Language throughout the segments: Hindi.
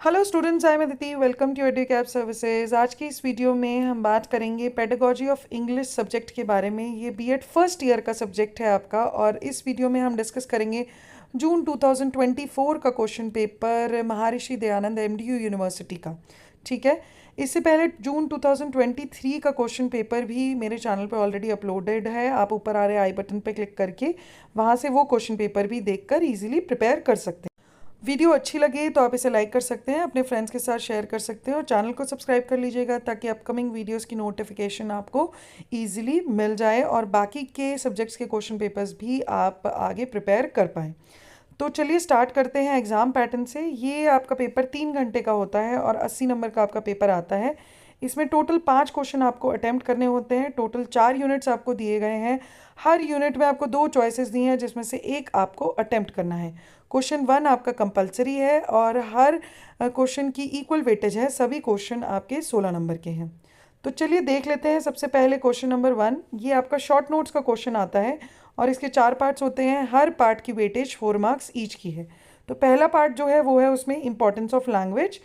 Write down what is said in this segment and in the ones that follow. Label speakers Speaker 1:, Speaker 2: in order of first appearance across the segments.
Speaker 1: Hello students, I am Aditi. Welcome to Educab Services. आज की इस वीडियो में हम बात करेंगे पेडागोजी ऑफ इंग्लिश सब्जेक्ट के बारे में। ये बीएड फर्स्ट ईयर का सब्जेक्ट है आपका, और इस वीडियो में हम डिस्कस करेंगे जून 2024 का question paper Maharshi Dayanand MDU university का। ठीक है, इससे पहले जून 2023 का क्वेश्चन पेपर भी मेरे चैनल पर ऑलरेडी अपलोडेड है। आप ऊपर आ रहे आई बटन पर क्लिक करके वहाँ से वो क्वेश्चन पेपर भी देखकर इजीली प्रिपेयर कर सकते हैं। वीडियो अच्छी लगे तो आप इसे लाइक कर सकते हैं, अपने फ्रेंड्स के साथ शेयर कर सकते हैं, और चैनल को सब्सक्राइब कर लीजिएगा ताकि अपकमिंग वीडियोस की नोटिफिकेशन आपको इजीली मिल जाए और बाकी के सब्जेक्ट्स के क्वेश्चन पेपर्स भी आप आगे प्रिपेयर कर पाएँ। तो चलिए स्टार्ट करते हैं एग्ज़ाम पैटर्न से। ये आपका पेपर 3 घंटे का होता है और 80 नंबर का आपका पेपर आता है। इसमें टोटल 5 क्वेश्चन आपको अटेम्प्ट करने होते हैं। टोटल 4 यूनिट्स आपको दिए गए हैं। हर यूनिट में आपको 2 चॉइसेस दी हैं, जिसमें से एक आपको अटेम्प्ट करना है। क्वेश्चन 1 आपका कंपलसरी है और हर क्वेश्चन की इक्वल वेटेज है। सभी क्वेश्चन आपके 16 नंबर के हैं। तो चलिए देख लेते हैं। सबसे पहले क्वेश्चन नंबर 1, ये आपका शॉर्ट नोट्स का क्वेश्चन आता है और इसके 4 पार्ट्स होते हैं। हर पार्ट की वेटेज 4 मार्क्स ईच की है। तो पहला पार्ट जो है वो है उसमें इंपॉर्टेंस ऑफ लैंग्वेज।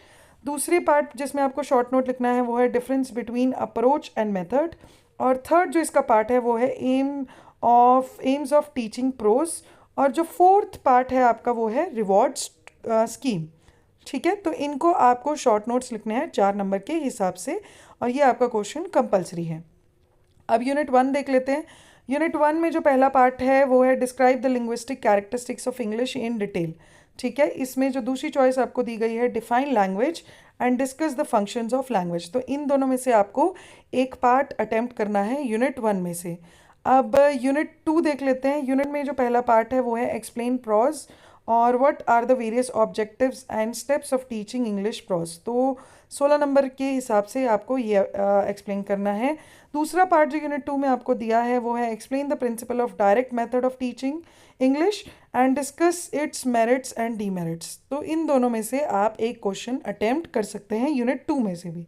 Speaker 1: दूसरी पार्ट जिसमें आपको शॉर्ट नोट लिखना है वो है difference between approach and method. और थर्ड जो इसका पार्ट है वो है एम्स ऑफ टीचिंग प्रोज। और जो फोर्थ पार्ट है आपका वो है रिवॉर्ड्स स्कीम। ठीक है, तो इनको आपको शॉर्ट नोट्स लिखने हैं 4 नंबर के हिसाब से, और ये आपका क्वेश्चन कंपलसरी है। अब यूनिट 1 देख लेते हैं। यूनिट 1 में जो पहला पार्ट है वो है describe the linguistic characteristics of English in detail. ठीक है, इसमें जो दूसरी चॉइस आपको दी गई है define language and discuss the functions of language. तो इन दोनों में से आपको एक पार्ट अटेम्प्ट करना है यूनिट 1 में से। अब यूनिट 2 देख लेते हैं। यूनिट में जो पहला पार्ट है वो है एक्सप्लेन प्रॉज और what are the various objectives and steps of teaching English prose. तो 16 नंबर के हिसाब से आपको ये एक्सप्लेन करना है। दूसरा पार्ट जो यूनिट 2 में आपको दिया है वो है explain the principle of direct method of teaching English and discuss it's merits and demerits. तो इन दोनों में से आप एक क्वेश्चन अटेम्प्ट कर सकते हैं यूनिट 2 में से भी।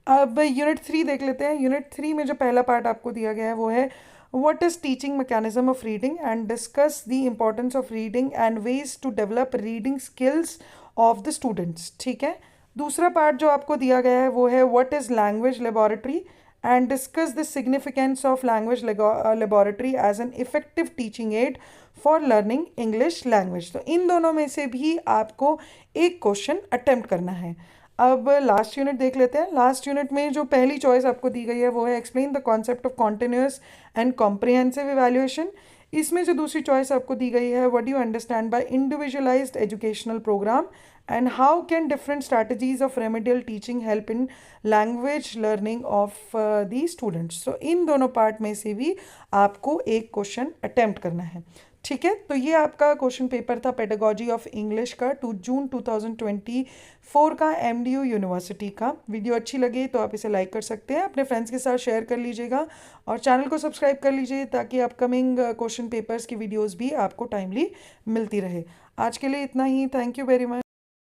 Speaker 1: अब यूनिट 3 देख लेते हैं। यूनिट 3 में जो पहला पार्ट आपको दिया गया है वो है what is teaching mechanism of reading and discuss the importance of reading and ways to develop reading skills of the students. ठीक है, दूसरा पार्ट जो आपको दिया गया है वो है what is language laboratory and discuss the significance of language laboratory as an effective teaching aid for learning English language. तो इन दोनों में से भी आपको एक क्वेश्चन अटेम्प्ट करना है। अब लास्ट यूनिट देख लेते हैं। लास्ट यूनिट में जो पहली चॉइस आपको दी गई है वो है explain the concept of continuous and comprehensive evaluation. इसमें जो दूसरी चॉइस आपको दी गई है what do you understand by individualised educational programme and how can different strategies of remedial teaching help in language learning of the students. तो इन दोनों पार्ट में से भी आपको एक क्वेश्चन अटेम्प्ट करना है। ठीक है, तो ये आपका क्वेश्चन पेपर था पेडागोजी ऑफ इंग्लिश का जून 2024 का एमडीयू यूनिवर्सिटी का। वीडियो अच्छी लगी तो आप इसे लाइक कर सकते हैं, अपने फ्रेंड्स के साथ शेयर कर लीजिएगा, और चैनल को सब्सक्राइब कर लीजिए ताकि अपकमिंग क्वेश्चन पेपर्स की वीडियोस भी आपको टाइमली मिलती रहे। आज के लिए इतना ही। Thank you very much.